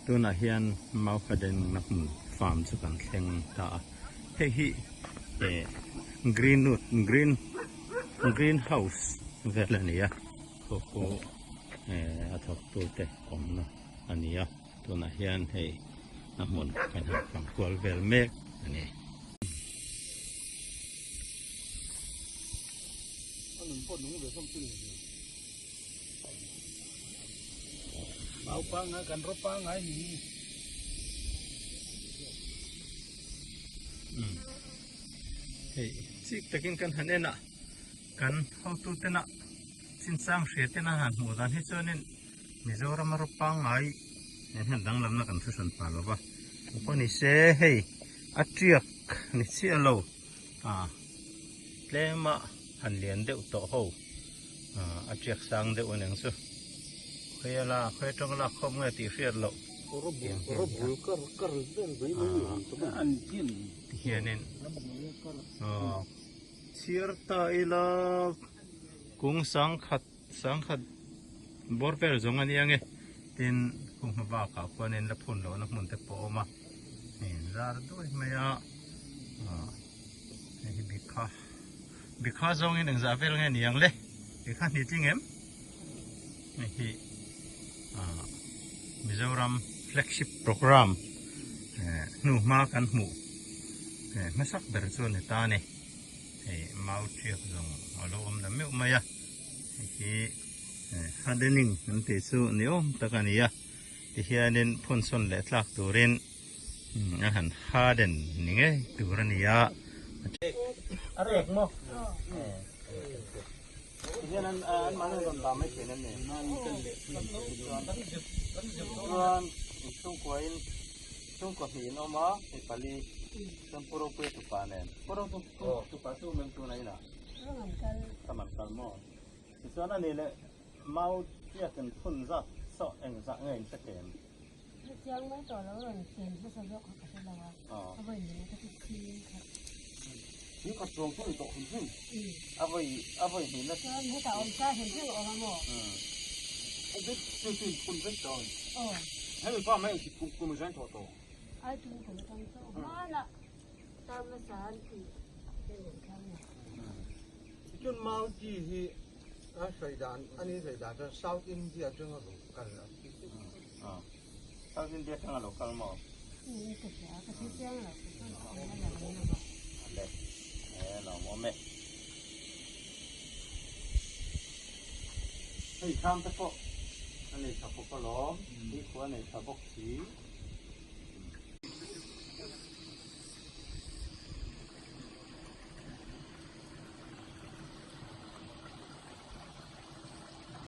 ตัวน่ะเฮียนมาพเดนนักฟาร์มสุกันเข่งตาเฮ้ยกรีนนูดกรีนเฮาส์เวลานี้เขาอัฐตัวเตะของนะอันนี้ตัวน่ะเฮียนให้นักมันกันฟังควอลเวลเมกอันนี้เอาปังกันรบปังไงนี่เฮ้ยสิตะกินกันหันเอ็น่ะกันเขาตัวเตน่ะสินสังเสียเตน่ะหันหัวดันให้เจ้านี่มิโซรามารบปังไงเนี่ยเห็นดังลำนักกันสุสันปาลวะคนนี้เซ่เฮ้ยอัจฉริยะนี่เสียเราเลมาหันเลียนเดือดโตหูอัจฉริยะสังเดือดวันนึงสุเคยละเคยจงละคมเงตีเสียเรารบก็เดินไปไม่อยู่ตัวอันกินเฮียนินเชียร์ตาอีลากุ้งสังขัดบอร์เปอร์จงอันนี้ยังไงทินกุ้งมาบ้าข้าวคนนี้ละพุ่นโลนักมันเตปโอมานี่ซาร์ด้วยไม่นี่บิคาจงอินหนึ่งซาเฟลเงี้ยนี่ยังเล่บิคานี่จริงเอ็มนี่มิโซรัมflagship program nu ma kan mu masak berzo ne ta ne mau chiek zong alo na me ma ya ki hardening an te su ne takani ya ti hianin phun son le tlak turin a han harden ni nge turani ya arek mo hianan an manu don ba mai kenan ne chung ko hin oma e pali chung puro pe tu panen puro tu pasu mem tu nai na kaman kalmo sisana ni le mau tia kan phun za so eng za ngai sa kemยังไม่ต่อแล้วเลยเขียนภาษาโลกเขาจะเราเอาไว้เนี่ยก็จะคีครับนี่ก็จงพุ่งตกหุ่นพึ่งเอาไว้เห็นแล้วก็ให้แต่อมซ่าเห็นเพื่อนออกมาหมดไอ้เด็กตื่นคุณเป็นจอนให้มันป้าไม่กูไม่ใช่ถอดตัวไอ้ทุกคนต้องโซ่มาละตามภาษาอังกฤษเป็นอย่างนั้นเนี่ยจนมาจีที่ใส่ด่านอันนี้ใส่ด่านจะเซาอินเดียจังหวัดกันแล้วเซาอินเดียจังหวัดกันหมดนี่ก็จะก็ที่เจ้าแหละก็ต้องเอาอะไรมาเนี่ยมาเลยเราโมเมให้ข้ามตะโกอันนี้ชาวพกล้อมที่ขวาในชาวพกสี